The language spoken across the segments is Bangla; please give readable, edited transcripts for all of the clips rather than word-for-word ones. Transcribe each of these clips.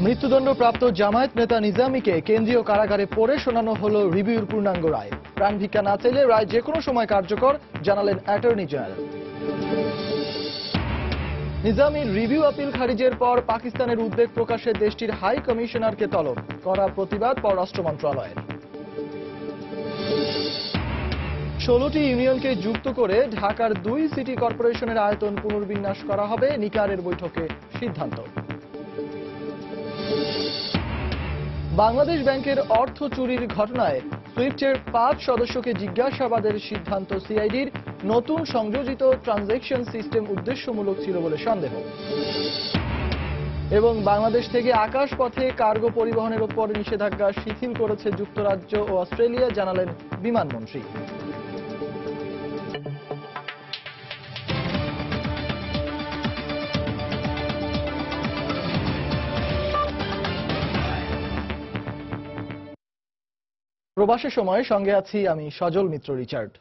মৃত্যুদণ্ডপ্রাপ্ত জামায়াত নেতা নিজামীকে কেন্দ্রীয় কারাগারে পড়ে শোনানো হলো রিভিউর পূর্ণাঙ্গ রায়। প্রাণ ভিক্ষা না চাইলে রায় যে কোনো সময় কার্যকর, জানালেন অ্যাটর্নি জেনারেল। নিজামীর রিভিউ আপিল খারিজের পর পাকিস্তানের উদ্বেগ প্রকাশে দেশটির হাই কমিশনারকে তলব, করা প্রতিবাদ পররাষ্ট্র মন্ত্রণালয়ের। 16টি ইউনিয়নকে যুক্ত করে ঢাকার 2 সিটি কর্পোরেশনের আয়তন পুনর্বিন্যাস করা হবে, নিকারের বৈঠকে সিদ্ধান্ত। বাংলাদেশ ব্যাংকের অর্থ চুরির ঘটনায় সুইফটের 5 সদস্যকে জিজ্ঞাসাবাদের সিদ্ধান্ত সিআইডির। নতুন সংযোজিত ট্রানজ্যাকশন সিস্টেম উদ্দেশ্যমূলক ছিল বলে সন্দেহ। এবং বাংলাদেশ থেকে আকাশপথে কার্গো পরিবহনের উপর নিষেধাজ্ঞা শিথিল করেছে যুক্তরাজ্য ও অস্ট্রেলিয়া, জানালেন বিমানমন্ত্রী। প্রবাসের সময় সঙ্গে আছি আমি সজল মিত্র রিচার্ড।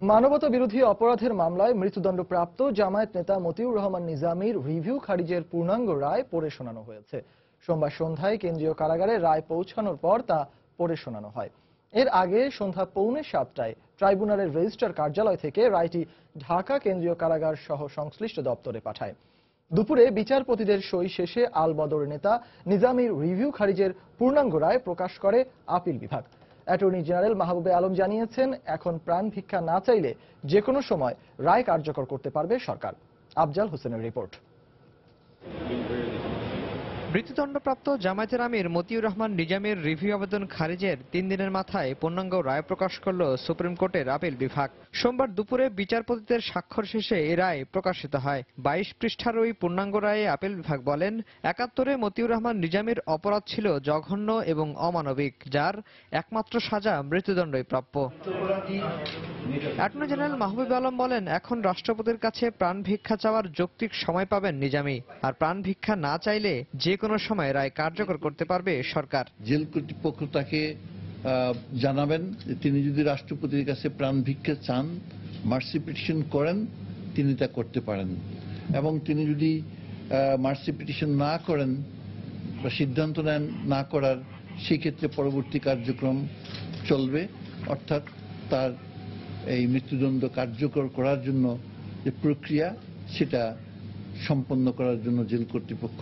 মানবতা বিরোধী অপরাধের মামলায় মৃত্যুদণ্ডপ্রাপ্ত জামায়াত নেতা মতিউর রহমান নিজামীর রিভিউ খারিজের পূর্ণাঙ্গ রায় পড়ে শোনানো হয়েছে। সোমবার সন্ধ্যায় কেন্দ্রীয় কারাগারে রায় পৌঁছানোর পর তা পড়ে শোনানো হয়। এর আগে সন্ধ্যা 6:45 ট্রাইব্যুনালের রেজিস্ট্রার কার্যালয় থেকে রায়টি ঢাকা কেন্দ্রীয় কারাগার সহ সংশ্লিষ্ট দপ্তরে পাঠায়। দুপুরে বিচারপতিদের সই শেষে আল বদর নেতা নিজামীর রিভিউ খারিজের পূর্ণাঙ্গ রায় প্রকাশ করে আপিল বিভাগ। অ্যাটর্নি জেনারেল মাহবুবে আলম জানিয়েছেন, এখন প্রাণ ভিক্ষা না চাইলে যে কোনো সময় রায় কার্যকর করতে পারবে সরকার। আফজাল হোসেনের রিপোর্ট। মৃত্যুদণ্ডপ্রাপ্ত জামায়াতের আমির মতিউর রহমান নিজামীর রিভিউ আবেদন খারিজের 3 দিনের মাথায় পূর্ণাঙ্গ রায় প্রকাশ করল সুপ্রিম কোর্টের আপিল বিভাগ। সোমবার দুপুরে বিচারপতিদের স্বাক্ষর শেষে এ রায় প্রকাশিত হয়। 22 পৃষ্ঠার ওই পূর্ণাঙ্গ রায়ে আপিল বিভাগ বলেন, 71-এ মতিউর রহমান নিজামীর অপরাধ ছিল জঘন্য এবং অমানবিক, যার একমাত্র সাজা মৃত্যুদণ্ডই প্রাপ্য। অ্যাটর্নি জেনারেল মাহবুবে আলম বলেন, এখন রাষ্ট্রপতির কাছে প্রাণ ভিক্ষা চাওয়ার যৌক্তিক সময় পাবেন নিজামী, আর প্রাণ ভিক্ষা না চাইলে যে কোনো সময় রায় কার্যকর করতে পারবে সরকার। জেল কর্তৃপক্ষ তাকে জানাবেন তিনি যদি রাষ্ট্রপতির কাছে প্রাণ ভিক্ষা চান, মার্সি পিটিশন করেন, তিনি তা করতে পারেন। এবং তিনি যদি মার্সি পিটিশন না করেন বা সিদ্ধান্ত নেন না করার, সেই ক্ষেত্রে পরবর্তী কার্যক্রম চলবে। অর্থাৎ তার এই মৃত্যুদণ্ড কার্যকর করার জন্য যে প্রক্রিয়া, সেটা সম্পন্ন করার জন্য জেল কর্তৃপক্ষ।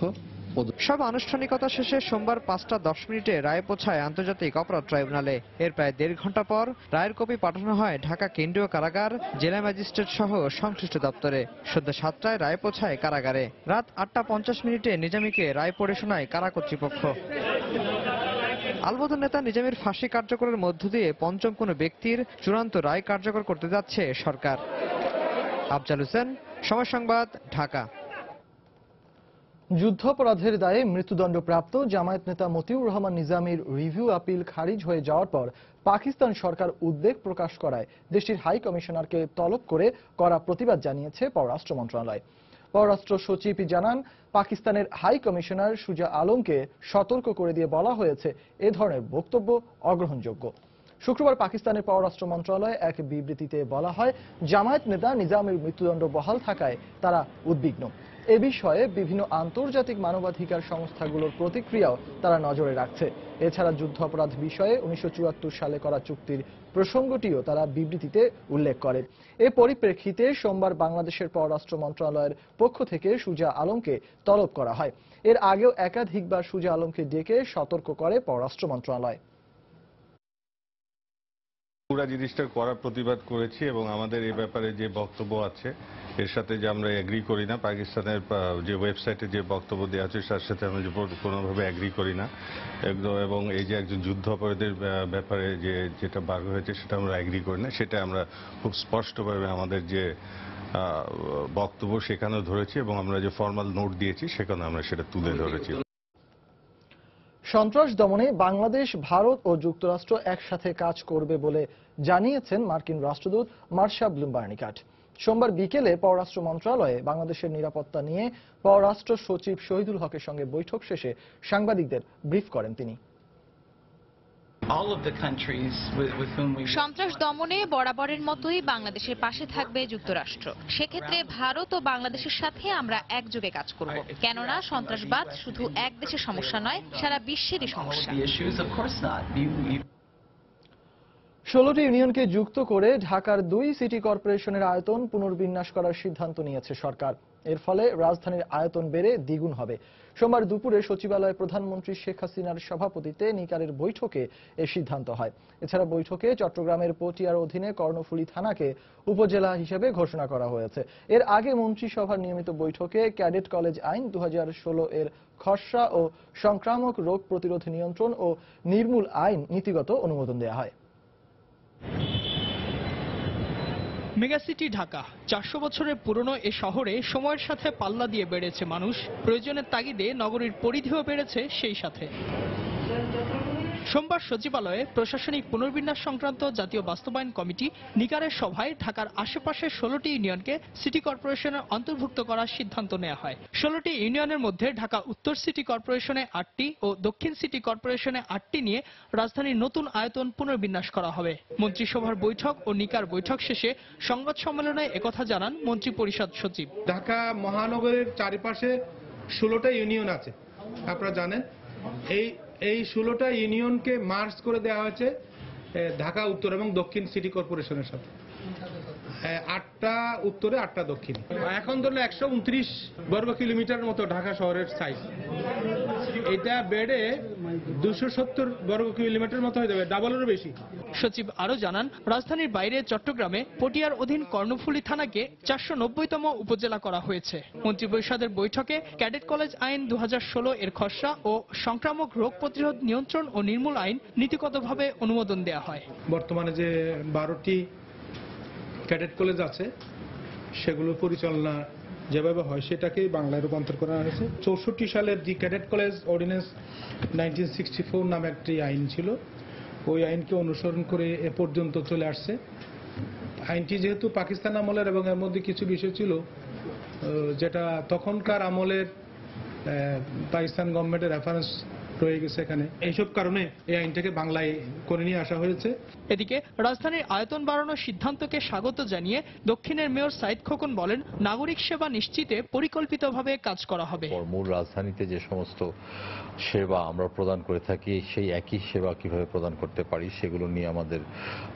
সব আনুষ্ঠানিকতা শেষে সোমবার 5:10 রায় পৌঁছায় আন্তর্জাতিক অপরাধ ট্রাইব্যুনালে। এর প্রায় 1.5 ঘন্টা পর রায়ের কপি পাঠানো হয় ঢাকা কেন্দ্রীয় কারাগার, জেলা ম্যাজিস্ট্রেট সহ সংশ্লিষ্ট দপ্তরে। সন্ধ্যা 7টায় রায় পৌঁছায় কারাগারে। রাত 8:50 নিজামীকে রায় পড়ে শোনায় কারা কর্তৃপক্ষ। আলবদর নেতা নিজামীর ফাঁসি কার্যকরের মধ্য দিয়ে পঞ্চম কোনো ব্যক্তির চূড়ান্ত রায় কার্যকর করতে যাচ্ছে সরকার। আফজাল হোসেন, সময় সংবাদ, ঢাকা। যুদ্ধাপরাধের দায়ে মৃত্যুদণ্ডপ্রাপ্ত জামায়াত নেতা মতিউর রহমান নিজামীর রিভিউ আপিল খারিজ হয়ে যাওয়ার পর পাকিস্তান সরকার উদ্বেগ প্রকাশ করায় দেশটির হাই কমিশনারকে তলব করে করা প্রতিবাদ জানিয়েছে পররাষ্ট্র মন্ত্রণালয়। পররাষ্ট্র সচিব জানান, পাকিস্তানের হাই কমিশনার সুজা আলমকে সতর্ক করে দিয়ে বলা হয়েছে এ ধরনের বক্তব্য অগ্রহণযোগ্য। শুক্রবার পাকিস্তানের পররাষ্ট্র মন্ত্রণালয়ে এক বিবৃতিতে বলা হয়, জামায়াত নেতা নিজামীর মৃত্যুদণ্ড বহাল থাকায় তারা উদ্বিগ্ন। এ বিষয়ে বিভিন্ন আন্তর্জাতিক মানবাধিকার সংস্থাগুলোর প্রতিক্রিয়াও তারা নজরে রাখছে। এছাড়া যুদ্ধাপরাধ বিষয়ে 1974 সালে করা চুক্তির প্রসঙ্গটিও তারা বিবৃতিতে উল্লেখ করে। এ পরিপ্রেক্ষিতে সোমবার বাংলাদেশের পররাষ্ট্র মন্ত্রণালয়ের পক্ষ থেকে সুজা আলমকে তলব করা হয়। এর আগেও একাধিকবার সুজা আলমকে ডেকে সতর্ক করে পররাষ্ট্র মন্ত্রণালয়। পুরো জিনিসটা করার প্রতিবাদ করেছি এবং আমাদের এই ব্যাপারে যে বক্তব্য আছে এর সাথে যে আমরা এগ্রি করি না, পাকিস্তানের যে ওয়েবসাইটে যে বক্তব্য দেওয়া আছে তার সাথে আমরা কোনোভাবে এগ্রি করি না একদম। এবং এই যে একজন যুদ্ধ অপরাধীর ব্যাপারে যেটা বার হয়েছে সেটা আমরা এগ্রি করি না, সেটা আমরা খুব স্পষ্টভাবে আমাদের যে বক্তব্য সেখানেও ধরেছি এবং আমরা যে ফর্মাল নোট দিয়েছি সেখানে আমরা সেটা তুলে ধরেছি। সন্ত্রাস দমনে বাংলাদেশ, ভারত ও যুক্তরাষ্ট্র একসাথে কাজ করবে বলে জানিয়েছেন মার্কিন রাষ্ট্রদূত মার্শা ব্লুমবার্নিকাট। সোমবার বিকেলে পররাষ্ট্র মন্ত্রণালয়ে বাংলাদেশের নিরাপত্তা নিয়ে পররাষ্ট্র সচিব শহীদুল হকের সঙ্গে বৈঠক শেষে সাংবাদিকদের ব্রিফ করেন তিনি। all of the countries with whom we সন্ত্রাস দমনে বরাবরের মতোই বাংলাদেশের পাশে থাকবে যুক্তরাষ্ট্র। সেক্ষেত্রে ভারত ও বাংলাদেশের সাথে আমরা একযোগে কাজ করব, কেননা সন্ত্রাসবাদ শুধু এক দেশের সমস্যা নয়, সারা বিশ্বেরই সমস্যা। 16টি ইউনিয়নকে যুক্ত করে ঢাকার 2 সিটি কর্পোরেশনের আয়তন পুনর্বিন্যাস করার সিদ্ধান্ত নিয়েছে সরকার। এর ফলে রাজধানীর আয়তন বেড়ে দ্বিগুণ হবে। সোমবার দুপুরে সচিবালয়ে প্রধানমন্ত্রী শেখ হাসিনার সভাপতিত্বে নিকারের বৈঠকে এ সিদ্ধান্ত হয়। এছাড়া বৈঠকে চট্টগ্রামের পটিয়ার অধীনে কর্ণফুলী থানাকে উপজেলা হিসেবে ঘোষণা করা হয়েছে। এর আগে মন্ত্রিসভার নিয়মিত বৈঠকে ক্যাডেট কলেজ আইন 2016 এর খসড়া ও সংক্রামক রোগ প্রতিরোধ নিয়ন্ত্রণ ও নির্মূল আইন নীতিগত অনুমোদন দেওয়া হয়। মেগাসিটি ঢাকা 400 বছরের পুরনো এ শহরে সময়ের সাথে পাল্লা দিয়ে বেড়েছে মানুষ, প্রয়োজনের তাগিদে নগরীর পরিধিও বেড়েছে সেই সাথে। সোমবার সচিবালয়ে প্রশাসনিক পুনর্বিন্যাস সংক্রান্ত জাতীয় বাস্তবায়ন কমিটি নিকারের সভায় ঢাকার আশেপাশের 16টি ইউনিয়নকে সিটি কর্পোরেশনের অন্তর্ভুক্ত করার সিদ্ধান্ত নেওয়া হয়। 16টি ইউনিয়নের মধ্যে ঢাকা উত্তর সিটি কর্পোরেশনে 8টি ও দক্ষিণ সিটি কর্পোরেশনে 8টি নিয়ে রাজধানীর নতুন আয়তন পুনর্বিন্যাস করা হবে। মন্ত্রিসভার বৈঠক ও নিকার বৈঠক শেষে সংবাদ সম্মেলনে একথা জানান মন্ত্রী পরিষদ সচিব। ঢাকা মহানগরের চারিপাশে 16টা ইউনিয়ন আছে, আপনারা জানেন। এই 16টা ইউনিয়নকে মার্জ করে দেওয়া হয়েছে ঢাকা উত্তর এবং দক্ষিণ সিটি কর্পোরেশনের সাথে। 8টা উত্তরে 8টা দক্ষিণে। এখন ধরলে 129 বর্গ কিলোমিটার মতো ঢাকা শহরের সাইজ। এটা বেড়ে 270 বর্গ কিলোমিটার মতো হয়ে যাবে, ডাবলেরও বেশি। সচিব আরো জানান, রাজধানীর বাইরে চট্টগ্রামে পটিয়ার অধীন কর্ণফুলী থানাকে 490তম উপজেলা করা হয়েছে। মন্ত্রিপরিষদের বৈঠকে ক্যাডেট কলেজ আইন 2016 এর খসড়া ও সংক্রামক রোগ প্রতিরোধ নিয়ন্ত্রণ ও নির্মূল আইন নীতিগতভাবে অনুমোদন দেওয়া হয়। বর্তমানে যে 12টি ক্যাডেট কলেজ আছে সেগুলো পরিচালনা যেভাবে হয় সেটাকেই বাংলায় রূপান্তর করা হয়েছে। 64 সালের দি ক্যাডেট কলেজ অর্ডিন্যান্স 1964 নামে একটি আইন ছিল, ওই আইনকে অনুসরণ করে এ পর্যন্ত চলে আসছে। আইনটি যেহেতু পাকিস্তান আমলের এবং এর মধ্যে কিছু বিষয় ছিল যেটা তখনকার আমলের পাকিস্তান গভর্নমেন্টের রেফারেন্স রয়ে গেছে এখানে, এইসব কারণে এই আইনটাকে বাংলায় করে নিয়ে আসা হয়েছে। এদিকে রাজধানীর আয়তন বাড়ানোর সিদ্ধান্তকে স্বাগত জানিয়ে দক্ষিণের মেয়র সাইদ খোকন বলেন, নাগরিক সেবা নিশ্চিতে পরিকল্পিতভাবে কাজ করা হবে। মূল রাজধানীতে যে সমস্ত সেবা আমরা প্রদান করে থাকি সেই একই সেবা কিভাবে প্রদান করতে পারি সেগুলো নিয়ে আমাদের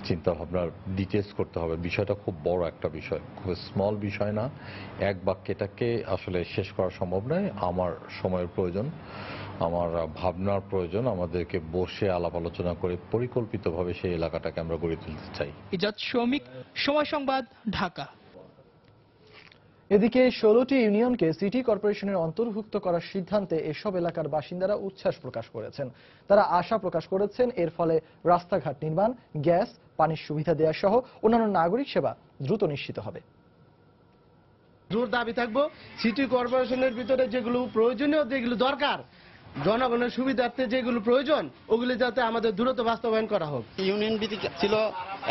চিন্তা ভাবনার ডিটেলস করতে হবে। বিষয়টা খুব বড় একটা বিষয়, খুব স্মল বিষয় না। এক বাক্যেটাকে আসলে শেষ করা সম্ভব নয়। আমার সময়ের প্রয়োজন, আমার ভাবনার প্রয়োজন। আমাদেরকে বসে আলাপ আলোচনা করে পরিকল্পিতভাবে সেই এলাকাটাকে আমরা গড়ে তুলতে চাই। ইজাজ শৌমিক, সময় সংবাদ, ঢাকা। এদিকে 16টি ইউনিয়নকে সিটি কর্পোরেশনের অন্তর্ভুক্ত করার সিদ্ধান্তে এসব এলাকার বাসিন্দারা উচ্ছ্বাস প্রকাশ করেছেন। তারা আশা প্রকাশ করেছেন এর ফলে রাস্তাঘাট নির্মাণ, গ্যাস, পানির সুবিধা দেওয়া সহ অন্যান্য নাগরিক সেবা দ্রুত নিশ্চিত হবে। জোর দাবি থাকবো সিটি কর্পোরেশনের ভিতরে যেগুলো প্রয়োজনীয়, যেগুলো দরকার, জনগণের সুবিধার্থে যেগুলো প্রয়োজন, ওগুলি যাতে আমাদের দ্রুত বাস্তবায়ন করা হোক। ইউনিয়ন ভিত্তিক ছিল,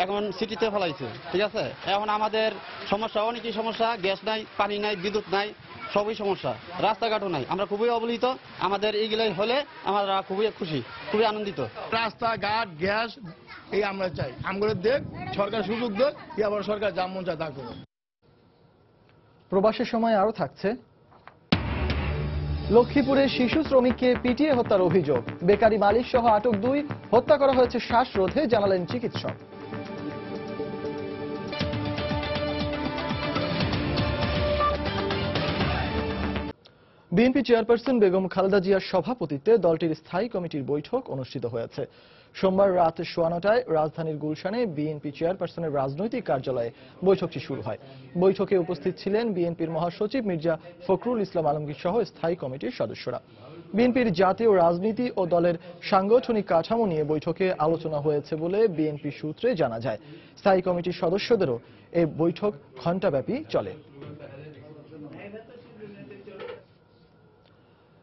এখন সিটিতে ফেলাইছে, ঠিক আছে। এখন আমাদের সমস্যা, অনেকই সমস্যা, গ্যাস নাই, পানি নাই, বিদ্যুৎ নাই, সবই সমস্যা, রাস্তাঘাটও নাই। আমরা খুবই অবহেলিত। আমাদের এইগুলাই হলে আমরা খুবই খুশি, খুবই আনন্দিত। রাস্তাঘাট, গ্যাস এই আমরা চাই। আমরা দেখ সরকার সুযোগ দেখ, আবার সরকার যা মন চায় তা করবে। প্রবাসের সময় আরো থাকছে, লক্ষ্মীপুরে শিশু শ্রমিককে পিটিয়ে হত্যার অভিযোগ, বেকারি মালিক সহ আটক 2, হত্যা করা হয়েছে শ্বাসরোধে, জানালেন চিকিৎসক। বিএনপি চেয়ারপারসন বেগম খালেদা জিয়ার সভাপতিত্বে দলটির স্থায়ী কমিটির বৈঠক অনুষ্ঠিত হয়েছে। সোমবার রাত 9:15টায় রাজধানীর গুলশানে বিএনপি চেয়ারপারসনের রাজনৈতিক কার্যালয়ে বৈঠকটি শুরু হয়। বৈঠকে উপস্থিত ছিলেন বিএনপির মহাসচিব মির্জা ফখরুল ইসলাম আলমগীর সহ স্থায়ী কমিটির সদস্যরা। বিএনপির জাতীয় রাজনীতি ও দলের সাংগঠনিক কাঠামো নিয়ে বৈঠকে আলোচনা হয়েছে বলে বিএনপি সূত্রে জানা যায়। স্থায়ী কমিটির সদস্যদেরও এই বৈঠক ঘণ্টাব্যাপী চলে।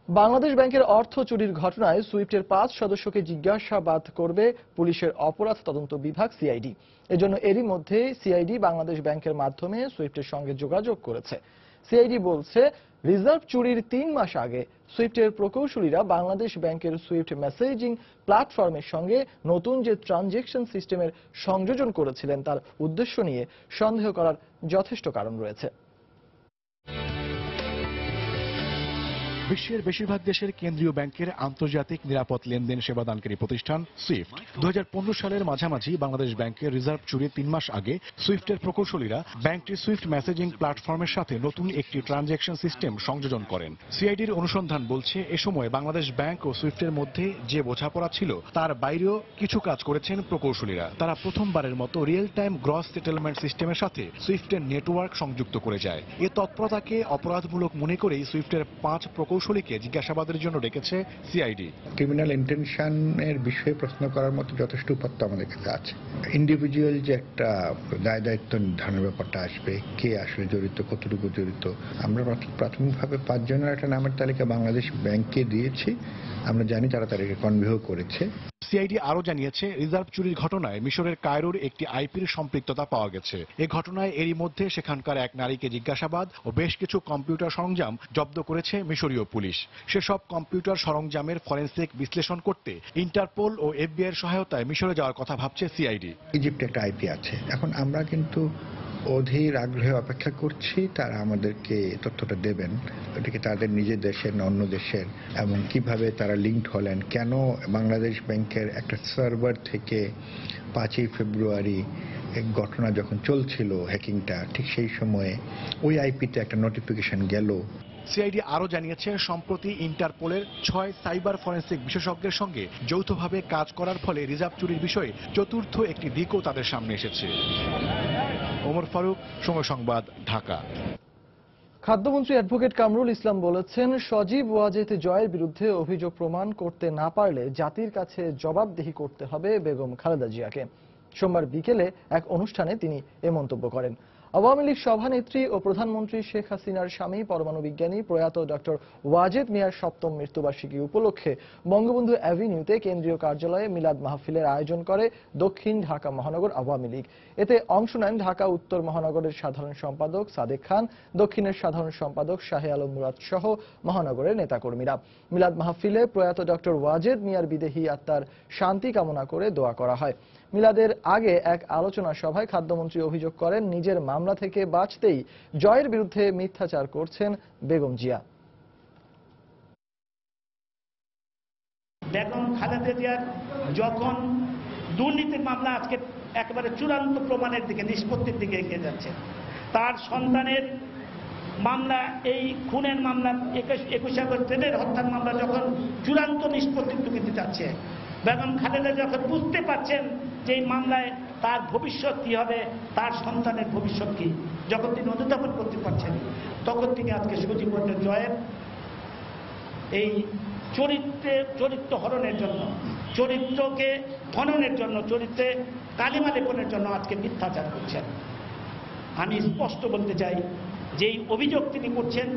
বাংলাদেশ ব্যাংকের অর্থ চুরির ঘটনায় সুইফটের 5 সদস্যকে জিজ্ঞাসাবাদ করবে পুলিশের অপরাধ তদন্ত বিভাগ সিআইডি। এজন্য এরই মধ্যে সিআইডি বাংলাদেশ ব্যাংকের মাধ্যমে সুইফটের সঙ্গে যোগাযোগ করেছে। সিআইডি বলছে রিজার্ভ চুরির 3 মাস আগে সুইফটের প্রকৌশলীরা বাংলাদেশ ব্যাংকের সুইফট মেসেজিং প্ল্যাটফর্মের সঙ্গে নতুন যে ট্রানজেকশন সিস্টেমের সংযোজন করেছিলেন তার উদ্দেশ্য নিয়ে সন্দেহ করার যথেষ্ট কারণ রয়েছে। বিশ্বের বেশিরভাগ দেশের কেন্দ্রীয় ব্যাংকের আন্তর্জাতিক নিরাপদ লেনদেন সেবাদানকারী প্রতিষ্ঠান সুইফট 2015 সালের মাঝামাঝি বাংলাদেশ ব্যাংকের রিজার্ভ চুরির 3 মাস আগে সুইফটের প্রকৌশলীরা ব্যাংকটির সুইফট মেসেজিং প্ল্যাটফর্মের সাথে নতুন একটি ট্রানজ্যাকশন সিস্টেম সংযোজন করেন। সিআইডির অনুসন্ধান বলছে এ সময় বাংলাদেশ ব্যাংক ও সুইফটের মধ্যে যে বোঝাপড়া ছিল তার বাইরেও কিছু কাজ করেছেন প্রকৌশলীরা। তারা প্রথমবারের মতো রিয়েল টাইম গ্রস সেটেলমেন্ট সিস্টেমের সাথে সুইফটের নেটওয়ার্ক সংযুক্ত করে যায়। এ তৎপরতাকে অপরাধমূলক মনে করেই সুইফটের 5 প্রকৌশলীকে জিজ্ঞাসাবাদের জন্য ডেকেছে সিআইডি। ক্রিমিনাল ইন্টেনশনের বিষয়ে প্রশ্ন করার মতো যথেষ্ট উপাত্ত আমাদের কাছে আছে। ইন্ডিভিজুয়াল যে একটা দায় দায়িত্ব নির্ধারণের ব্যাপারটা আসবে, কে আসলে জড়িত, কতটুকু জড়িত, আমরা প্রাথমিকভাবে 5 জনের একটা নামের তালিকা বাংলাদেশ ব্যাংককে দিয়েছি। আমরা জানি তারা তাদেরকে কনভিউ করেছে। সিআইডি আরো জানিয়েছে রিজার্ভ চুরির ঘটনায় মিশরের কায়রোর একটি আইপির সম্পৃক্ততা পাওয়া গেছে। এই ঘটনায় এরই মধ্যে সেখানকার এক নারীকে জিজ্ঞাসাবাদ ও বেশ কিছু কম্পিউটার সরঞ্জাম জব্দ করেছে মিশরীয় পুলিশ। সেসব কম্পিউটার সরঞ্জামের ফরেনসিক বিশ্লেষণ করতে ইন্টারপোল ও এফবিআই এর সহায়তায় মিশরে যাওয়ার কথা ভাবছে সিআইডি। ইজিপ্টে একটা আইপি আছে। এখন আমরা কিন্তু অধীর আগ্রহে অপেক্ষা করছি তারা আমাদেরকে তথ্যটা দেবেন, এটাকে তাদের নিজের দেশের না অন্য দেশের, এবং কিভাবে তারা লিঙ্কড হলেন, কেন বাংলাদেশ ব্যাংকের একটা সার্ভার থেকে 5ই ফেব্রুয়ারি ঘটনা যখন চলছিল হ্যাকিংটা, ঠিক সেই সময়ে ওই আইপিতে একটা নোটিফিকেশন গেল। সিআইডি আরো জানিয়েছে সম্প্রতি ইন্টারপোলের 6 সাইবার ফরেনসিক বিশেষজ্ঞের সঙ্গে যৌথভাবে কাজ করার ফলে রিজার্ভ চুরির বিষয়ে চতুর্থ একটি দিকও তাদের সামনে এসেছে। ওমর ফারুক, সময় সংবাদ, ঢাকা। খাদ্যমন্ত্রী অ্যাডভোকেট কামরুল ইসলাম বলেছেন, সজীব ওয়াজেদ জয়ের বিরুদ্ধে অভিযোগ প্রমাণ করতে না পারলে জাতির কাছে জবাবদিহি করতে হবে বেগম খালেদা জিয়াকে। সোমবার বিকেলে এক অনুষ্ঠানে তিনি এ মন্তব্য করেন। আওয়ামী লীগ সভানেত্রী ও প্রধানমন্ত্রী শেখ হাসিনার স্বামী পরমাণু বিজ্ঞানী প্রয়াত ডক্টর ওয়াজেদ মিয়ার 7ম মৃত্যুবার্ষিকী উপলক্ষে বঙ্গবন্ধু অ্যাভিনিউতে কেন্দ্রীয় কার্যালয়ে মিলাদ মাহফিলের আয়োজন করে দক্ষিণ ঢাকা মহানগর আওয়ামী লীগ। এতে অংশ নেন ঢাকা উত্তর মহানগরের সাধারণ সম্পাদক সাদেক খান, দক্ষিণের সাধারণ সম্পাদক শাহে আলম মুরাদ সহ মহানগরের নেতাকর্মীরা। মিলাদ মাহফিলে প্রয়াত ডক্টর ওয়াজেদ মিয়ার বিদেহী আত্মার শান্তি কামনা করে দোয়া করা হয়। মিলাদের আগে এক আলোচনা সভায় খাদ্যমন্ত্রী অভিযোগ করেন, নিজের মামলা থেকে বাঁচতেই জয়ের বিরুদ্ধে মিথ্যাচার করছেন বেগম জিয়া। বেগম খালেদা জিয়ার যখন দুর্নীতির মামলা আজকে একেবারে চূড়ান্ত প্রমাণের দিকে, নিষ্পত্তির দিকে এগিয়ে যাচ্ছে, তার সন্তানের মামলা, এই খুনের মামলা, 21 আগস্ট ট্রেনের হত্যার মামলা যখন চূড়ান্ত নিষ্পত্তির দিকে যাচ্ছে, বেগম খালেদা যখন বুঝতে পারছেন যে এই মামলায় তার ভবিষ্যৎ কি হবে, তার সন্তানের ভবিষ্যৎ কি, যখন তিনি অনুধাবন করতে পারছেন, তখন তিনি আজকে সজীব ওয়াজেদ জয়ের এই চরিত্র হরণের জন্য, চরিত্রকে খননের জন্য, চরিত্রে কালিমা লেপনের জন্য আজকে মিথ্যাচার করছেন। আমি স্পষ্ট বলতে চাই, যেই অভিযোগ তিনি করছেন,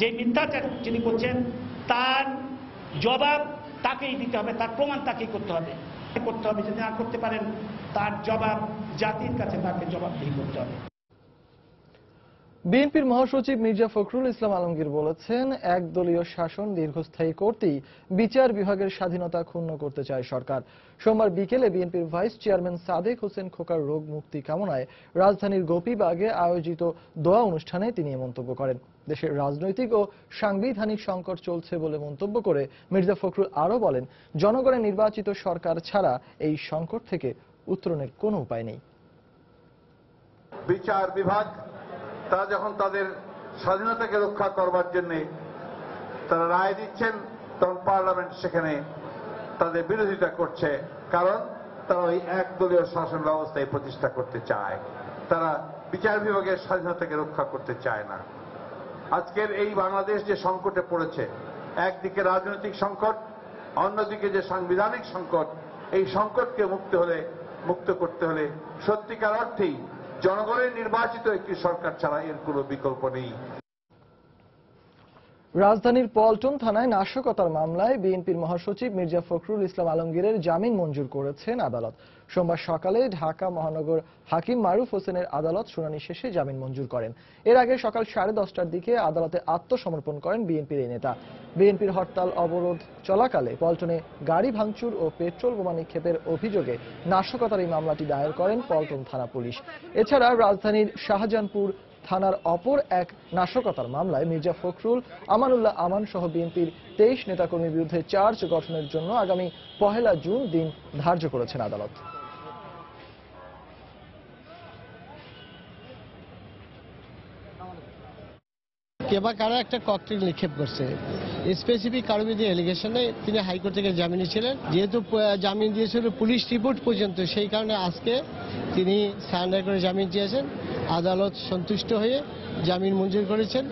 যে মিথ্যাচার তিনি করছেন, তার জবাব তাকেই দিতে হবে, তার প্রমাণ তাকেই করতে হবে। যদি না করতে পারেন, তার জবাব জাতির কাছে তাকে জবাবদিহি করতে হবে। বিএনপির মহাসচিব মির্জা ফখরুল ইসলাম আলমগীর বলেছেন, একদলীয় শাসন দীর্ঘস্থায়ী করতেই বিচার বিভাগের স্বাধীনতা ক্ষুণ্ণ করতে চায় সরকার। সোমবার বিকেলে বিএনপির ভাইস চেয়ারম্যান সাদেক হোসেন খোকার রোগ মুক্তি কামনায় রাজধানীর গোপীবাগে আয়োজিত দোয়া অনুষ্ঠানে তিনি এ মন্তব্য করেন। দেশের রাজনৈতিক ও সাংবিধানিক সংকট চলছে বলে মন্তব্য করে মির্জা ফখরুল আরও বলেন, জনগণের নির্বাচিত সরকার ছাড়া এই সংকট থেকে উত্তরণের কোনো উপায় নেই। বিচার বিভাগ তারা যখন তাদের স্বাধীনতাকে রক্ষা করবার জন্য তারা রায় দিচ্ছেন, তখন পার্লামেন্ট সেখানে তাদের বিরোধিতা করছে, কারণ তারা ওই একদলীয় শাসন ব্যবস্থায় প্রতিষ্ঠা করতে চায়। তারা বিচার বিভাগের স্বাধীনতাকে রক্ষা করতে চায় না। আজকের এই বাংলাদেশ যে সংকটে পড়েছে, একদিকে রাজনৈতিক সংকট, অন্যদিকে যে সাংবিধানিক সংকট, এই সংকটকে মুক্ত করতে হলে সত্যিকার অর্থেই জনগণের নির্বাচিত একটি সরকার ছাড়া এর কোনো বিকল্প নেই। রাজধানীর পল্টন থানায় নাশকতার মামলায় বিএনপির মহাসচিব মির্জা ফখরুল ইসলাম আলমগীরের জামিন মঞ্জুর করেছেন আদালত। সোমবার সকালে ঢাকা মহানগর হাকিম মারুফ হোসেনের আদালত শুনানি শেষে জামিন মঞ্জুর করেন। এর আগে সকাল 10:30টার দিকে আদালতে আত্মসমর্পণ করেন বিএনপির এই নেতা। বিএনপির হরতাল অবরোধ চলাকালে পল্টনে গাড়ি ভাঙচুর ও পেট্রোল বোমা নিক্ষেপের অভিযোগে নাশকতার এই মামলাটি দায়ের করেন পল্টন থানা পুলিশ। এছাড়া রাজধানীর শাহজাহানপুর থানার অপর এক নাশকতার মামলায় মির্জা ফখরুল, আমানুল্লাহ আমান সহ বিএনপির 23 নেতাকর্মীর বিরুদ্ধে চার্জ গঠনের জন্য আগামী 1 জুন দিন ধার্য করেছেন আদালত। কে বা কারা একটা ককটেল নিক্ষেপ করছে, স্পেসিফিক কারো বিরুদ্ধে এলিগেশনে তিনি হাইকোর্ট থেকে জামিনে ছিলেন। যেহেতু জামিন দিয়েছিল পুলিশ রিপোর্ট পর্যন্ত, সেই কারণে আজকে তিনি সারেন্ডার করে জামিন চেয়েছেন। আদালত সন্তুষ্ট হয়ে জামিন মঞ্জুর করেছেন।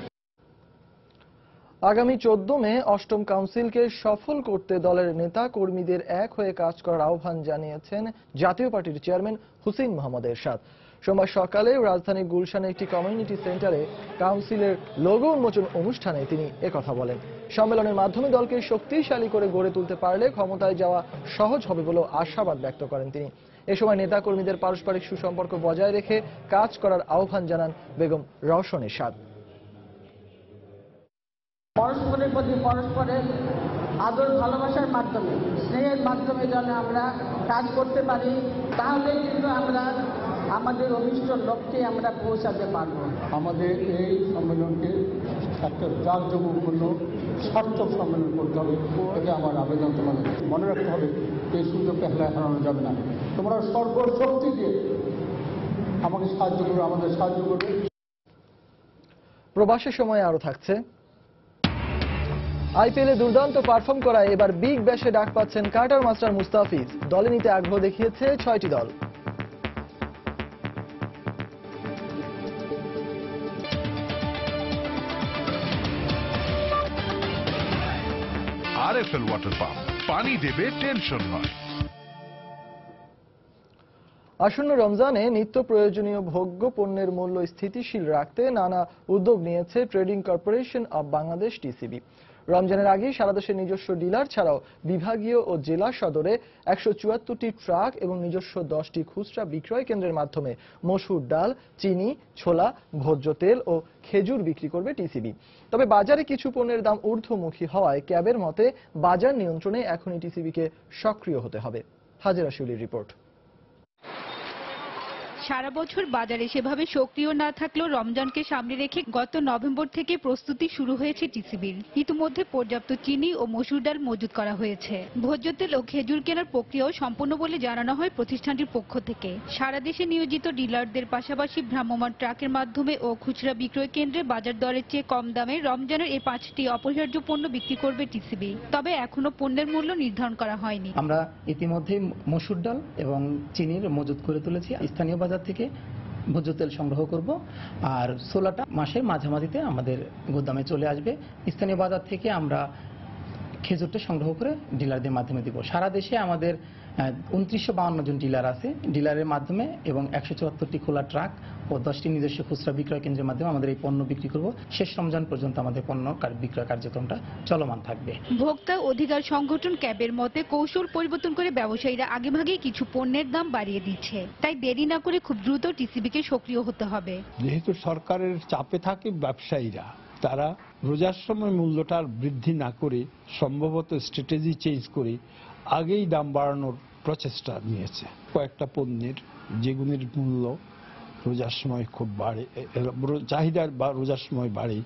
আগামী 14 মে অষ্টম কাউন্সিলকে সফল করতে দলের নেতা কর্মীদের এক হয়ে কাজ করার আহ্বান জানিয়েছেন জাতীয় পার্টির চেয়ারম্যান হুসেইন মোহাম্মদ এরশাদ। সোমবার সকালে রাজধানীর গুলশানে একটি কমিউনিটি সেন্টারে কাউন্সিলের লোগো উন্মোচন অনুষ্ঠানে তিনি একথা বলেন। সম্মেলনের মাধ্যমে দলকে শক্তিশালী করে গড়ে তুলতে পারলে ক্ষমতায় যাওয়া সহজ হবে বলেও আশাবাদ ব্যক্ত করেন তিনি। এ সময় নেতা কর্মীদের পারস্পরিক সুসম্পর্ক বজায় রেখে কাজ করার আহ্বান জানান বেগম রওশন এরশাদ। পরস্পরের প্রতি পরস্পরের আদর ভালোবাসার মাধ্যমে, স্নেহের মাধ্যমে যেন আমরা কাজ করতে পারি, তাহলে কিন্তু আমরা আমাদের অভিষ্ট লক্ষ্যে আমরা পৌঁছাতে পারব। আমাদের এই সম্মেলনকে একটা জাঁকজমকপূর্ণ সার্থক সম্মেলন করতে হবে, এটা আমার আবেদন। তোমাদের মনে রাখতে হবে, এই সুযোগকে হেলায় হারানো যাবে না। তোমরা সর্বশক্তি দিয়ে আমাকে সাহায্য করবে, আমাদের সাহায্য করবে। প্রবাসের সময় আরো থাকছে, আইপিএলে দুর্দান্ত পারফর্ম করায় এবার বিগ ব্যাশে ডাক পাচ্ছেন কার্টার মাস্টার মুস্তাফিজ। দলে নিতে আগ্রহ দেখিয়েছে 6টি দল। আরএফএল ওয়াটার পাম্প, পানি দেবে টেনশন নয়। আসন্ন রমজানে নিত্য প্রয়োজনীয় ভোগ্য পণ্যের মূল্য স্থিতিশীল রাখতে নানা উদ্যোগ নিয়েছে trading corporation of Bangladesh TCB. রমজানের আগে সারা দেশের নিজস্ব ডিলার ছাড়াও বিভাগীয় ও জেলা সদরে 174টি ট্রাক এবং নিজস্ব 10টি খুচরা বিক্রয় কেন্দ্রের মাধ্যমে মসুর ডাল, চিনি, ছোলা, ভোজ্য তেল ও খেজুর বিক্রি করবে টিসিবি। তবে বাজারে কিছু পণ্যের দাম ঊর্ধ্বমুখী হওয়ায় ক্যাবের মতে বাজার নিয়ন্ত্রণে এখনই টিসিবিকে সক্রিয় হতে হবে। হাজেরা শিউলির রিপোর্ট। সারা বছর বাজারে সেভাবে সক্রিয় না থাকলেও রমজানকে সামনে রেখে গত নভেম্বর থেকে প্রস্তুতি শুরু হয়েছে টিসিবির। ইতিমধ্যে পর্যাপ্ত চিনি ও মসুর ডাল মজুত করা হয়েছে। ভোজ্য তেল ও খেজুর কেনার প্রক্রিয়াও সম্পূর্ণ বলে জানানো হয় প্রতিষ্ঠানটির পক্ষ থেকে। সারা দেশে নিয়োজিত ডিলারদের পাশাপাশি ভ্রাম্যমাণ ট্রাকের মাধ্যমে ও খুচরা বিক্রয় কেন্দ্রে বাজার দরের চেয়ে কম দামে রমজানের এই 5টি অপরিহার্য পণ্য বিক্রি করবে টিসিবি। তবে এখনো পণ্যের মূল্য নির্ধারণ করা হয়নি। আমরা ইতিমধ্যে মসুর ডাল এবং চিনির মজুত করে তুলেছি। স্থানীয় বাজার থেকে ভোজ্য তেল সংগ্রহ করব, আর ছোলাটা মাসের মাঝামাঝিতে আমাদের গোদামে চলে আসবে। স্থানীয় বাজার থেকে আমরা খেজুরটা সংগ্রহ করে ডিলারদের মাধ্যমে দিব। সারা দেশে আমাদের 2952 জন ডিলার আছে। ডিলারের মাধ্যমে এবং 174টি খোলা ট্রাক ও 10টি নিজস্ব খুচরা বিক্রয় কেন্দ্রের মাধ্যমে আমাদের এই পণ্য বিক্রি করব। শেষ রমজান পর্যন্ত আমাদের পণ্য বিক্রয় কার্যক্রমটা চলমান থাকবে। ভোক্তা অধিকার সংগঠন ক্যাবের মতে কৌশল পরিবর্তন করে ব্যবসায়ীরা আগেভাগেই কিছু পণ্যের দাম বাড়িয়ে দিচ্ছে। তাই দেরি না করে খুব দ্রুত টিসিবিকে সক্রিয় হতে হবে। যেহেতু সরকারের চাপে থাকে ব্যবসায়ীরা, তারা রোজার সময় মূল্যটা বৃদ্ধি না করে সম্ভবত স্ট্র্যাটেজি চেঞ্জ করে আগেই দাম বাড়ানোর প্রচেষ্টা নিয়েছে। কয়েকটা পণ্যের যেগুলির মূল্য রোজার সময় খুব বাড়ে, চাহিদার বা রোজার সময় বাড়ে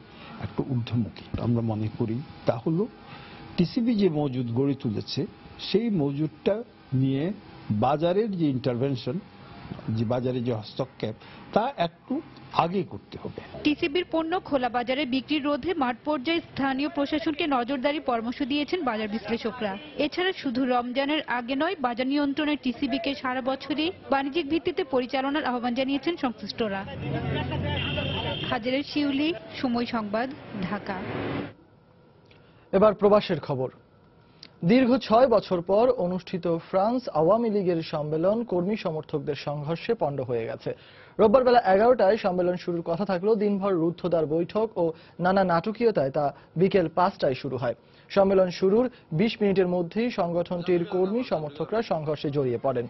একটু ঊর্ধ্বমুখী আমরা মনে করি। তা হলো টিসিবি যে মজুদ গড়ে তুলেছে, সেই মজুদটা নিয়ে বাজারের যে ইন্টারভেনশন, যে বাজারে যে হস্তক্ষেপ, তা একটু আগে করতে হবে। টিসিবির পণ্য খোলা বাজারে বিক্রি রোধে মাঠ পর্যায়ে স্থানীয় প্রশাসনকে নজরদারি পরামর্শ দিয়েছেন বাজার বিশ্লেষকরা। এছাড়া শুধু রমজানের আগে নয়, বাজার নিয়ন্ত্রণে টিসিবিকে সারা বছরই বাণিজ্যিক ভিত্তিতে পরিচালনার আহ্বান জানিয়েছেন সংশ্লিষ্টরা। হাজেরা শিউলি, সময় সংবাদ, ঢাকা। এবার প্রবাসের খবর। দীর্ঘ 6 বছর পর অনুষ্ঠিত ফ্রান্স আওয়ামী লীগের সম্মেলন কর্মী সমর্থকদের সংঘর্ষে পণ্ড হয়ে গেছে। রোববার বেলা 11টায় সম্মেলন শুরুর কথা থাকলেও দিনভর রুদ্ধদ্বার বৈঠক ও নানা নাটকীয়তায় তা বিকেল 5টায় শুরু হয়। সম্মেলন শুরুর 20 মিনিটের মধ্যেই সংগঠনটির কর্মী সমর্থকরা সংঘর্ষে জড়িয়ে পড়েন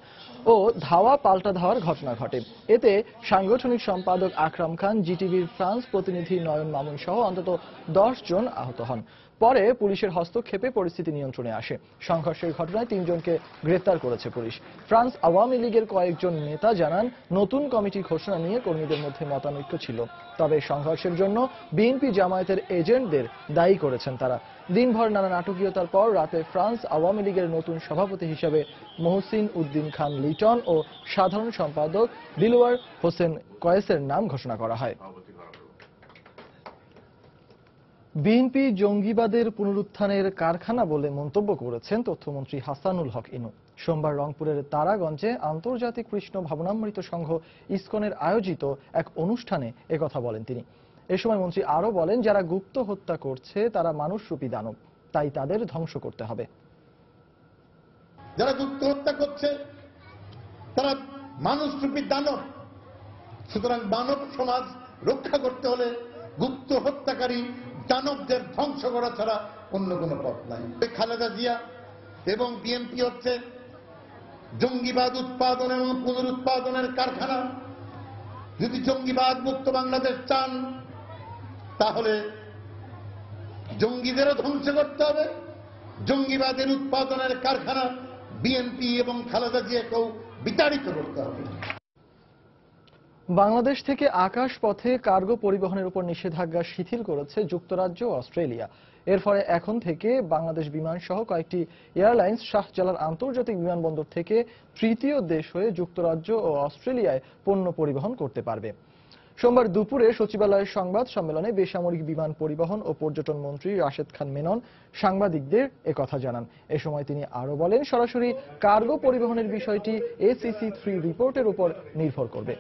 ও ধাওয়া পাল্টা ধাওয়ার ঘটনা ঘটে। এতে সাংগঠনিক সম্পাদক আকরাম খান, জিটিভির ফ্রান্স প্রতিনিধি নয়ন মামুন সহ অন্তত 10 জন আহত হন। পরে পুলিশের হস্তক্ষেপে পরিস্থিতি নিয়ন্ত্রণে আসে। সংঘর্ষের ঘটনায় 3 জনকে গ্রেফতার করেছে পুলিশ। ফ্রান্স আওয়ামী লীগের কয়েকজন নেতা জানান, নতুন কমিটি ঘোষণা নিয়ে কর্মীদের মধ্যে মতানৈক্য ছিল। তবে সংঘর্ষের জন্য বিএনপি জামায়াতের এজেন্টদের দায়ী করেছেন তারা। দিনভর নানা নাটকীয়তার পর রাতে ফ্রান্স আওয়ামী লীগের নতুন সভাপতি হিসেবে মহসিন উদ্দিন খান লিটন ও সাধারণ সম্পাদক দিলওয়ার হোসেন কয়েসের নাম ঘোষণা করা হয়। বিএনপি জঙ্গিবাদের পুনরুত্থানের কারখানা বলে মন্তব্য করেছেন তথ্যমন্ত্রী হাসানুল হক ইনু। সোমবার রংপুরের তারাগঞ্জে আন্তর্জাতিক কৃষ্ণ ভাবনামৃত সংঘ ইসকনের আয়োজিত এক অনুষ্ঠানে একথা বলেন তিনি। এ সময় মন্ত্রী আরো বলেন, যারা গুপ্ত হত্যা করছে তারা মানুষরূপী দানব, তাই তাদের ধ্বংস করতে হবে। যারা গুপ্ত হত্যা করছে তারা মানুষরূপী দানব, সুতরাং মানব সমাজ রক্ষা করতে হলে গুপ্ত হত্যাকারী দানবদের ধ্বংস করা ছাড়া অন্য কোনো পথ নাই। খালেদা জিয়া এবং বিএনপি হচ্ছে জঙ্গিবাদ উৎপাদন এবং পুনরুৎপাদনের কারখানা। যদি জঙ্গিবাদ মুক্ত বাংলাদেশ চান তাহলে জঙ্গিদেরও ধ্বংস করতে হবে। জঙ্গিবাদের উৎপাদনের কারখানা বিএনপি এবং খালেদা জিয়াকেও বিতাড়িত করতে হবে। বাংলাদেশ থেকে আকাশ পথে কার্গো পরিবহনের উপর নিষেধাজ্ঞা শিথিল করেছে যুক্তরাজ্য ও অস্ট্রেলিয়া। এর ফলে এখন থেকে বাংলাদেশ বিমান সহ কয়েকটি এয়ারলাইন্স শাহজালাল আন্তর্জাতিক বিমানবন্দর থেকে তৃতীয় দেশ হয়ে যুক্তরাজ্য ও অস্ট্রেলিয়ায় পণ্য পরিবহন করতে পারবে। সোমবার দুপুরে সচিবালয়ের সংবাদ সম্মেলনে বেসামরিক বিমান পরিবহন ও পর্যটন মন্ত্রী রাশেদ খান মেনন সাংবাদিকদের একথা জানান। এ সময় তিনি আরো বলেন, সরাসরি কার্গো পরিবহনের বিষয়টি ACC3 রিপোর্টের উপর নির্ভর করবে।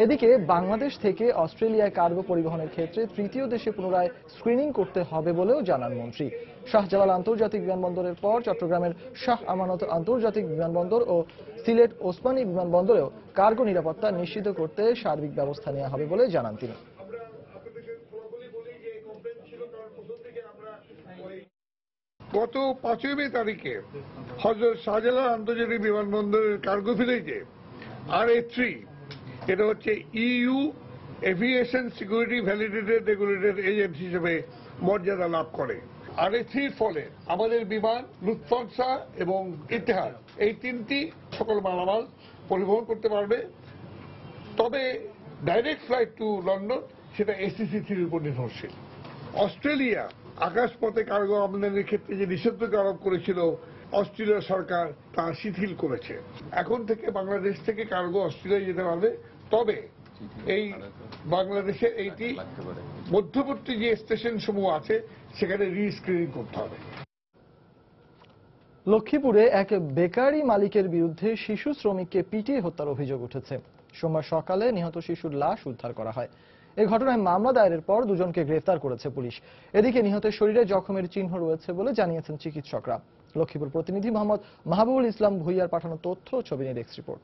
এদিকে বাংলাদেশ থেকে অস্ট্রেলিয়ায় কার্গো পরিবহনের ক্ষেত্রে তৃতীয় দেশে পুনরায় স্ক্রিনিং করতে হবে বলেও জানান মন্ত্রী। শাহজালাল আন্তর্জাতিক বিমানবন্দরের পর চট্টগ্রামের শাহ আমানত আন্তর্জাতিক বিমানবন্দর ও সিলেট ওসমানী বিমানবন্দরেও কার্গো নিরাপত্তা নিশ্চিত করতে সার্বিক ব্যবস্থা নেওয়া হবে বলে জানান তিনি। গত 5 মে তারিখে হযরত শাহজালাল আন্তর্জাতিক বিমানবন্দরের কার্গো ভিলেজে RA3, এটা হচ্ছে EU aviation security validated regulated agent হিসেবে মর্যাদা লাভ করে। RA3 ফলে আমাদের বিমান লুফথানসা এবং ইতিহাদ এই 3টি সকল মালামাল পরিবহন করতে পারবে। তবে ডাইরেক্ট ফ্লাইট টু লন্ডন সেটা ACC3 উপর নির্ভরশীল। অস্ট্রেলিয়া আকাশপথে কার্গো আমদানির ক্ষেত্রে যে নিষেধাজ্ঞা আরোপ করেছিল, অস্ট্রেলিয়া সরকার তা শিথিল করেছে। এখন থেকে বাংলাদেশ থেকে কার্গো অস্ট্রেলিয়ায় যেতে পারবে। তবে এই বাংলাদেশে এইটি মধ্যবর্তী যে স্টেশন সমূহ আছে সেখানে রিস্ক্রিনিং করতে হবে। লক্ষ্মীপুরে এক বেকারি মালিকের বিরুদ্ধে শিশু শ্রমিককে পিটিয়ে হত্যার অভিযোগ উঠেছে। সোমবার সকালে নিহত শিশুর লাশ উদ্ধার করা হয়। এই ঘটনায় মামলা দায়েরের পর 2 জনকে গ্রেফতার করেছে পুলিশ। এদিকে নিহতের শরীরে জখমের চিহ্ন রয়েছে বলে জানিয়েছেন চিকিৎসকরা। লক্ষ্মীপুর প্রতিনিধি মোহাম্মদ মাহবুবুল ইসলাম ভুইয়ার পাঠানো তথ্য, ছবি নিয়ে ডেস্ক রিপোর্ট।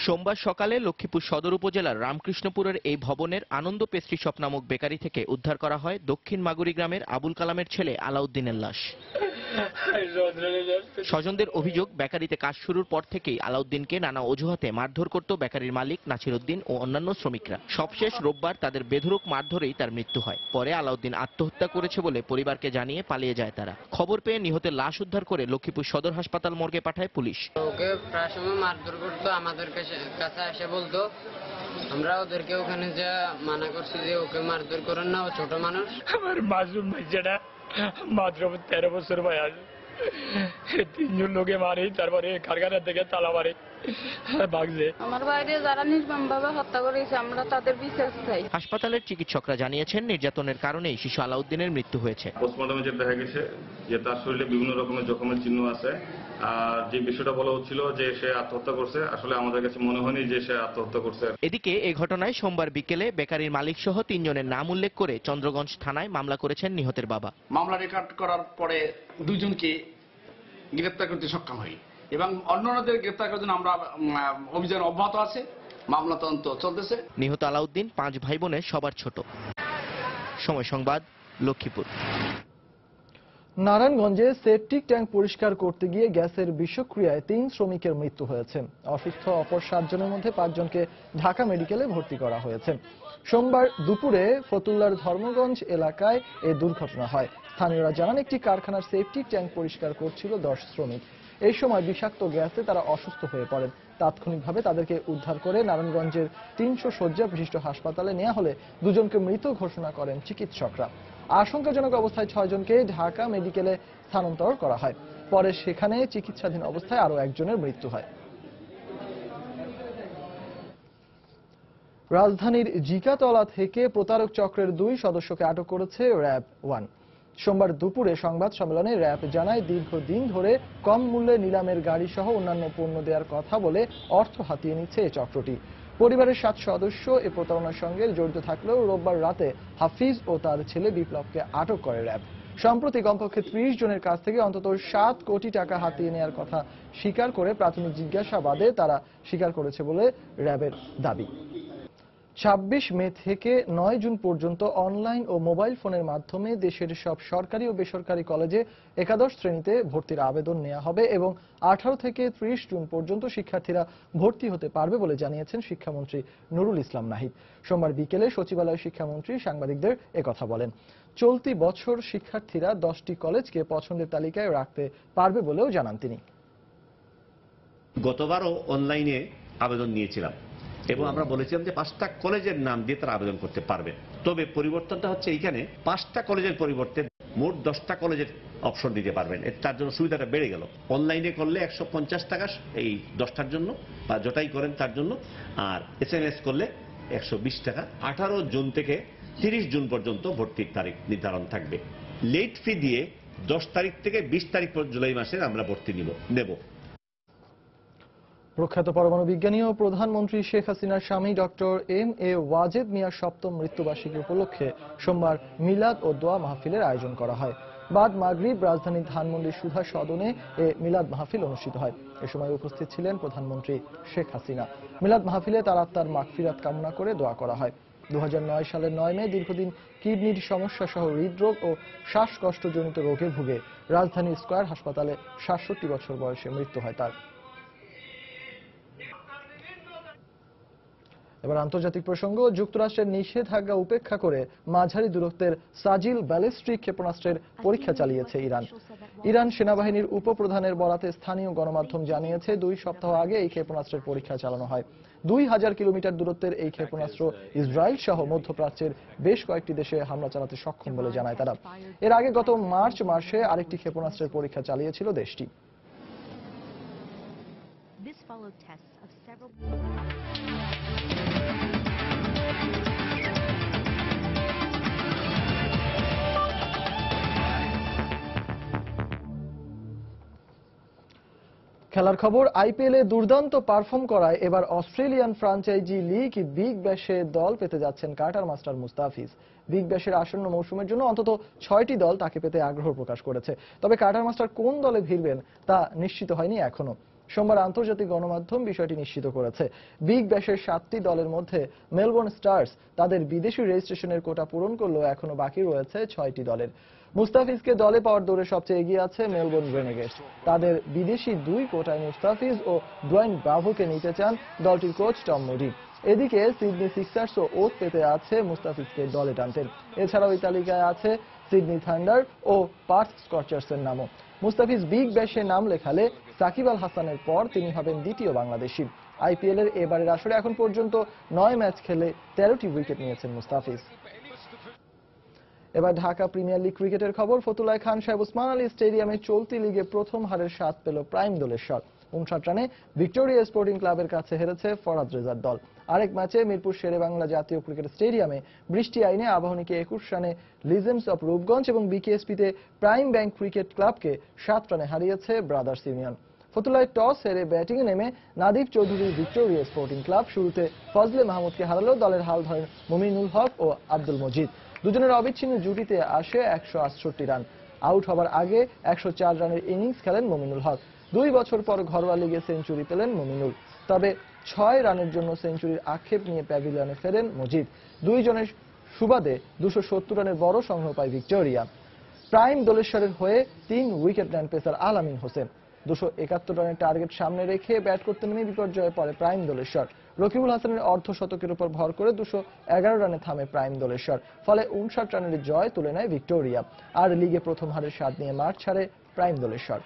সোমবার সকালে লক্ষ্মীপুর সদর উপজেলার রামকৃষ্ণপুরের এই ভবনের আনন্দ পেস্ট্রি শপ নামক বেকারি থেকে উদ্ধার করা হয় দক্ষিণ মাগুরি গ্রামের আবুল কালামের ছেলে আলাউদ্দিনের লাশ। স্বজনদের অভিযোগ, বেকারিতে কাজ শুরুর পর থেকেই আলাউদ্দিনকে নানা অজুহাতে মারধর করত বেকারির মালিক নাসিরউদ্দিন ও অন্যান্য শ্রমিকরা। সবশেষ রোববার তাদের বেধড়ক মারধরেই তার মৃত্যু হয়। পরে আলাউদ্দিন আত্মহত্যা করেছে বলে পরিবারকে জানিয়ে পালিয়ে যায় তারা। খবর পেয়ে নিহতের লাশ উদ্ধার করে লক্ষ্মীপুর সদর হাসপাতাল মর্গে পাঠায় পুলিশ। ওকে প্রায় সময় মারধর করতো, আমাদের কাছে এসে বলতো, আমরা ওদেরকে ওখানে যা মানা করছি যে ওকে মারধর করেন না, ও ছোট মানুষ। আমার মাসুম বাচ্চাটা মাত্র 13 বছর বয়স, 3 জন লোকে মারে, তারপরে কারখানা থেকে তালা মারে। ভাগছে। আমার বাইরে যারা নির্মমভাবে হত্যা করেছে আমরা তাদের বিচার চাই। হাসপাতালের চিকিৎসকরা জানিয়েছেন নির্যাতনের কারণেই শিশু আলাউদ্দিনের মৃত্যু হয়েছে। পোস্টমর্টমে যেটা দেখা গেছে যে তার শরীরে বিভিন্ন রকমের জখমের চিহ্ন আছে। আর যে বিষয়টা বলা হচ্ছিল যে সে আত্মহত্যা করছে, আসলে আমাদের কাছে মনে হয়নি যে সে আত্মহত্যা করছে। এদিকে এই ঘটনায় সোমবার বিকেলে বেকারির মালিক সহ 3 জনের নাম উল্লেখ করে চন্দ্রগঞ্জ থানায় মামলা করেছেন নিহতের বাবা। মামলা রেকর্ড করার পরে 2 জনকে গ্রেপ্তার করতে সক্ষম হই এবং অন্যদের গ্রেপ্তার করার জন্য আমরা অভিযান অব্যাহত আছে, মামলা তদন্ত চলতেছে। নিহত আলাউদ্দিন 5 ভাই বোনের সবার ছোট। সময় সংবাদ, লক্ষ্মীপুর। নারায়ণগঞ্জে সেপটিক ট্যাঙ্ক পরিষ্কার করতে গিয়ে গ্যাসের বিষক্রিয়ায় 3 শ্রমিকের মৃত্যু হয়েছে। অসুস্থ অপর 7 জনের মধ্যে 5 জনকে ঢাকা মেডিকেলে ভর্তি করা হয়েছে। সোমবার দুপুরে ফতুল্লার ধর্মগঞ্জ এলাকায় এই দুর্ঘটনা হয়। স্থানীয়রা জানান একটি কারখানার সেপটিক ট্যাঙ্ক পরিষ্কার করছিল 10 শ্রমিক। এই সময় বিষাক্ত গ্যাসে তারা অসুস্থ হয়ে পড়েন। তাৎক্ষণিকভাবে তাদেরকে উদ্ধার করে নারায়ণগঞ্জের 300 শয্যা বিশিষ্ট হাসপাতালে নেওয়া হলে 2 জনকে মৃত ঘোষণা করেন চিকিৎসকরা। আশঙ্কাজনক অবস্থায় 6 জনকে ঢাকা মেডিকেলে স্থানান্তর করা হয়। পরে সেখানে চিকিৎসাধীন অবস্থায় আরও 1 জনের মৃত্যু হয়। রাজধানীর জিকাতলা থেকে প্রতারক চক্রের 2 সদস্যকে আটক করেছে র্যাব 1। সোমবার দুপুরে সংবাদ সম্মেলনে র্যাব জানায় দীর্ঘদিন ধরে কম মূল্যে নিলামের গাড়ি সহ অন্যান্য পণ্য দেওয়ার কথা বলে অর্থ হাতিয়ে নিচ্ছে এই চক্রটি। পরিবারের 7 সদস্য এ প্রতারণার সঙ্গে জড়িত থাকলেও রোববার রাতে হাফিজ ও তার ছেলে বিপ্লবকে আটক করে র্যাব। সম্প্রতি কমপক্ষে 30 জনের কাছ থেকে অন্তত 7 কোটি টাকা হাতিয়ে নেওয়ার কথা স্বীকার করে প্রাথমিক জিজ্ঞাসাবাদে তারা স্বীকার করেছে বলে র্যাবের দাবি। 26 মে থেকে 9 জুন পর্যন্ত অনলাইন ও মোবাইল ফোনের মাধ্যমে দেশের সব সরকারি ও বেসরকারি কলেজে একাদশ শ্রেণীতে ভর্তির আবেদন নেওয়া হবে এবং 18 থেকে 30 জুন পর্যন্ত শিক্ষার্থীরা ভর্তি হতে পারবে বলে জানিয়েছেন শিক্ষামন্ত্রী নুরুল ইসলাম নাহিদ। সোমবার বিকেলে সচিবালয়ে শিক্ষামন্ত্রী সাংবাদিকদের একথা বলেন। চলতি বছর শিক্ষার্থীরা 10টি কলেজকে পছন্দের তালিকায় রাখতে পারবে বলেও জানান তিনি। গতবারও অনলাইনে আবেদন নিয়েছিলাম এবং আমরা বলেছিলাম যে 5টা কলেজের নাম দিয়ে তারা আবেদন করতে পারবে। তবে পরিবর্তনটা হচ্ছে এইখানে 5টা কলেজের পরিবর্তে মোট 10টা কলেজের অপশন দিতে পারবেন। তার জন্য সুবিধাটা বেড়ে গেল। অনলাইনে করলে 150 টাকা এই 10টার জন্য বা যটাই করেন তার জন্য, আর SMS করলে 120 টাকা। 18 জুন থেকে 30 জুন পর্যন্ত ভর্তির তারিখ নির্ধারণ থাকবে। লেট ফি দিয়ে 10 তারিখ থেকে 20 তারিখ পর্যন্ত জুলাই মাসের আমরা ভর্তি নেব। প্রখ্যাত পরমাণু বিজ্ঞানী ও প্রধানমন্ত্রী শেখ হাসিনার স্বামী ডক্টর M.A. ওয়াজেদ মিয়ার 7ম মৃত্যুবার্ষিকী উপলক্ষে সোমবার মিলাদ ও দোয়া মাহফিলের আয়োজন করা হয়। বাদ মাগরিব রাজধানীর ধানমন্ডি সুধা সদনে এ মিলাদ মাহফিল অনুষ্ঠিত হয়। এ সময় উপস্থিত ছিলেন প্রধানমন্ত্রী শেখ হাসিনা। মিলাদ মাহফিলে তার আত্মার মাগফিরাত কামনা করে দোয়া করা হয়। 2009 সালের 9 মে দীর্ঘদিন কিডনির সমস্যা সহ হৃদরোগ ও শ্বাসকষ্টজনিত রোগে ভুগে রাজধানীর স্কয়ার হাসপাতালে 67 বছর বয়সে মৃত্যু হয় তার। এবার আন্তর্জাতিক প্রসঙ্গ। যুক্তরাষ্ট্রের নিষেধাজ্ঞা উপেক্ষা করে মাঝারি দূরত্বের সাজিল ব্যালিস্টিক ক্ষেপণাস্ত্রের পরীক্ষা চালিয়েছে ইরান। ইরান সেনাবাহিনীর উপপ্রধানের বরাতে স্থানীয় গণমাধ্যম জানিয়েছে 2 সপ্তাহ আগে এই ক্ষেপণাস্ত্রের পরীক্ষা চালানো হয়। 2000 কিলোমিটার দূরত্বের এই ক্ষেপণাস্ত্র ইসরায়েল সহ মধ্যপ্রাচ্যের বেশ কয়েকটি দেশে হামলা চালাতে সক্ষম বলে জানায় তারা। এর আগে গত মার্চ মাসে আরেকটি ক্ষেপণাস্ত্রের পরীক্ষা চালিয়েছিল দেশটি। খেলার খবর। আইপিএলে দুর্দান্ত পারফর্ম করায় এবার অস্ট্রেলিয়ান ফ্রাঞ্চাইজি লিগ বিগ ব্যাশে দল পেতে যাচ্ছেন কার্টার মাস্টার মুস্তাফিজ। বিগ ব্যাশের আসন্ন মৌসুমের জন্য অন্তত 6টি দল তাকে পেতে আগ্রহ প্রকাশ করেছে। তবে কার্টার মাস্টার কোন দলে ভিড়বেন তা নিশ্চিত হয়নি এখনো। সোমবার আন্তর্জাতিক গণমাধ্যম বিষয়টি নিশ্চিত করেছে। বিগ ব্যাশের 7টি দলের মধ্যে মেলবোর্ন স্টার্স তাদের বিদেশি রেজিস্ট্রেশনের কোটা পূরণ করলেও এখনো বাকি রয়েছে 6টি দলের। মুস্তাফিজকে দলে পাওয়ার দৌড়ে সবচেয়ে এগিয়ে আছে মেলবোর্ন রেনেগেডস। তাদের বিদেশি 2 কোটায় মুস্তাফিজ ও ডোয়াইন ব্রাভোকে নিতে চান দলটির কোচ টম মুডি। এদিকে সিডনি সিক্সার্স ও ওত পেতে আছে মুস্তাফিজকে দলে টানতেন। এছাড়াও এই তালিকায় আছে সিডনি থান্ডার ও পার্থ স্কচার্সের নামও। মুস্তাফিজ বিগ ব্যাশে নাম লেখালে সাকিব আল হাসানের পর তিনি হবেন দ্বিতীয় বাংলাদেশি। আইপিএলের এবারের আসরে এখন পর্যন্ত 9 ম্যাচ খেলে 13টি উইকেট নিয়েছেন মুস্তাফিজ। এবার ঢাকা প্রিমিয়ার লিগ ক্রিকেটের খবর। ফতুল্লায় খান সাহেব ওসমান আলী স্টেডিয়ামে চলতি লিগে প্রথম হারের স্বাদ পেল প্রাইম দলের শট। 59 রানে ভিক্টোরিয়া স্পোর্টিং ক্লাবের কাছে হেরেছে ফরহাদ রেজার দল। আরেক ম্যাচে মিরপুর শেরেবাংলা জাতীয় ক্রিকেট স্টেডিয়ামে বৃষ্টি আইনে আবাহনীকে 21 রানে লিজেন্ডস অফ রূপগঞ্জ এবং বিকেএসপিতে প্রাইম ব্যাংক ক্রিকেট ক্লাবকে 7 রানে হারিয়েছে ব্রাদার্স ইউনিয়ন। ফতুল্লায় টস হেরে ব্যাটিংয়ে নেমে নাদিব চৌধুরীর ভিক্টোরিয়া স্পোর্টিং ক্লাব শুরুতে ফজলে মাহমুদকে হারালেও দলের হাল ধরেন মুমিনুল হক ও আব্দুল মজিদ। দুজনের অবিচ্ছিন্ন জুটিতে আসে 168 রান। আউট হবার আগে 104 রানের ইনিংস খেলেন মুমিনুল হক। 2 বছর পর ঘরোয়া লিগে সেঞ্চুরি পেলেন মুমিনুল, তবে 6 রানের জন্য সেঞ্চুরির আক্ষেপ নিয়ে প্যাভিলিয়নে ফেরেন মজিদ। দুইজনের সুবাদে 270 রানের বড় সংগ্রহ পায় ভিক্টোরিয়া। প্রাইম দোলেশ্বরের হয়ে 3 উইকেট নেন পেসার আলামিন হোসেন। 271 রানের টার্গেট সামনে রেখে ব্যাট করতে নেমে বিপর্যয়ে পড়ে প্রাইম দোলেশ্বর। রকিবুল হাসানের অর্ধশতকের উপর ভর করে 211 রানে থামে প্রাইম দোলেশ্বর। ফলে 59 রানের জয় তুলে নেয় ভিক্টোরিয়া। আর লিগে প্রথম হারের স্বাদ নিয়ে মাঠ ছাড়ে প্রাইম দোলেশ্বর।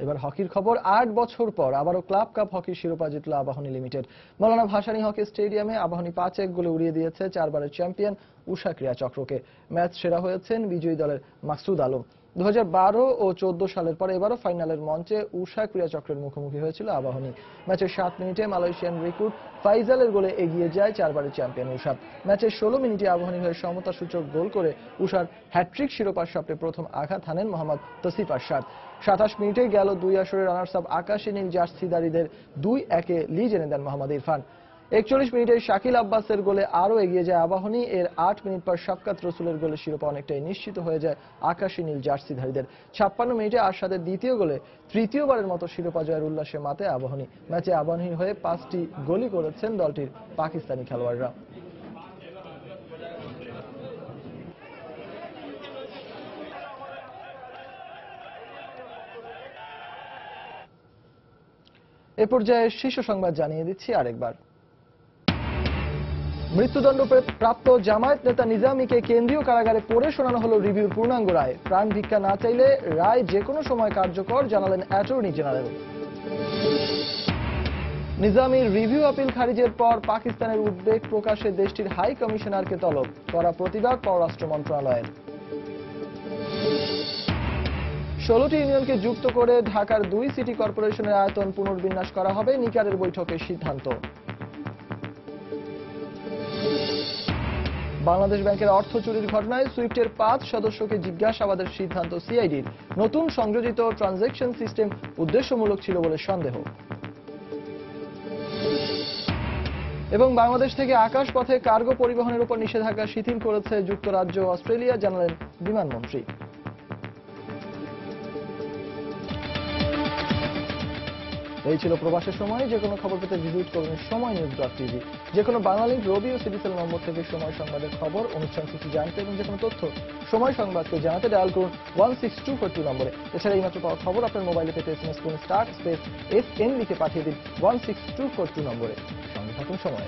এবার হকির খবর। 8 বছর পর আবারও ক্লাব কাপ হকির শিরোপা জিতল আবাহনী লিমিটেড। মৌলানা ভাসানী হকি স্টেডিয়ামে আবাহনী 5-1 গোলে উড়িয়ে দিয়েছে 4 বারের চ্যাম্পিয়ন উষা ক্রীড়া চক্রকে। ম্যাচ সেরা হয়েছেন বিজয়ী দলের মাকসুদ আলম। 2012 ও 14 সালের পর এবারও ফাইনালের মঞ্চে উষা ক্রীড়া চক্রের মুখোমুখি হয়েছিল আবাহনী। ম্যাচের 7 মিনিটে মালয়েশিয়ান রিক্রুট ফাইজালের গোলে এগিয়ে যায় 4 বারের চ্যাম্পিয়ন উষা। ম্যাচের 16 মিনিটে আবাহনীর হয়ে সমতাসূচক গোল করে উষার হ্যাট্রিক শিরোপার স্বপ্নে প্রথম আঘাত হানেন মোহাম্মদ তসিফ আরশাদ। 27 মিনিটে গেল 2 আসরের রানার্স আপ আকাশী নীল জার্সিধারীদের 2-1 লিড এনে দেন মোহাম্মদ ইরফান। 41 মিনিটে শাকিল আব্বাসের গোলে আরও এগিয়ে যায় আবাহনী। এর 8 মিনিট পর শাফকাত রসুলের গোলে শিরোপা অনেকটাই নিশ্চিত হয়ে যায় আকাশী নীল জার্সিধারীদের। 56 মিনিটে আরশাদের দ্বিতীয় গোলে তৃতীয়বারের মতো শিরোপা জয়ের উল্লাসে মাতে আবাহনী। ম্যাচে আবাহনীর হয়ে 5টি গোলই করেছেন দলটির পাকিস্তানি খেলোয়াড়রা। এ পর্যায়ে শীর্ষ সংবাদ জানিয়ে দিচ্ছি আরেকবার। মৃত্যুদণ্ড প্রাপ্ত জামায়াত নেতা নিজামীকে কেন্দ্রীয় কারাগারে পড়ে শোনানো হলো রিভিউর পূর্ণাঙ্গ রায়। প্রাণ ভিক্ষা না চাইলে রায় যে কোনো সময় কার্যকর, জানালেন অ্যাটর্নি জেনারেল। নিজামীর রিভিউ আপিল খারিজের পর পাকিস্তানের উদ্বেগ প্রকাশে দেশটির হাই কমিশনারকে তলব, করা প্রতিবাদ পররাষ্ট্র মন্ত্রণালয়ের। 16টি ইউনিয়নকে যুক্ত করে ঢাকার 2 সিটি কর্পোরেশনের আয়তন পুনর্বিন্যাস করা হবে, নিকারের বৈঠকে সিদ্ধান্ত। বাংলাদেশ ব্যাংকের অর্থ চুরির ঘটনায় সুইফটের 5 সদস্যকে জিজ্ঞাসাবাদের সিদ্ধান্ত সিআইডির। নতুন সংযোজিত ট্রানজ্যাকশন সিস্টেম উদ্দেশ্যমূলক ছিল বলে সন্দেহ। এবং বাংলাদেশ থেকে আকাশপথে কার্গো পরিবহনের উপর নিষেধাজ্ঞা শিথিল করেছে যুক্তরাজ্য ও অস্ট্রেলিয়া, জানালেন বিমানমন্ত্রী। এই ছিল প্রবাসের সময়। যে কোনো খবর পেতে ভিজিট করুন সময়নিউজ.টিভি। যে কোনো বাংলালিংক, রবি ও সিডিসেল নম্বর থেকে সময় সংবাদের খবর, অনুষ্ঠান সূচি জানতে এবং যে কোনো তথ্য সময় সংবাদকে জানাতে ডায়াল করুন 16242 নম্বরে। এছাড়া এইমাত্র পাওয়া খবর আপনার মোবাইলে পেতে SMS করুন *SN লিখে পাঠিয়ে দিন 16242 নম্বরে। সঙ্গে থাকুন সময়।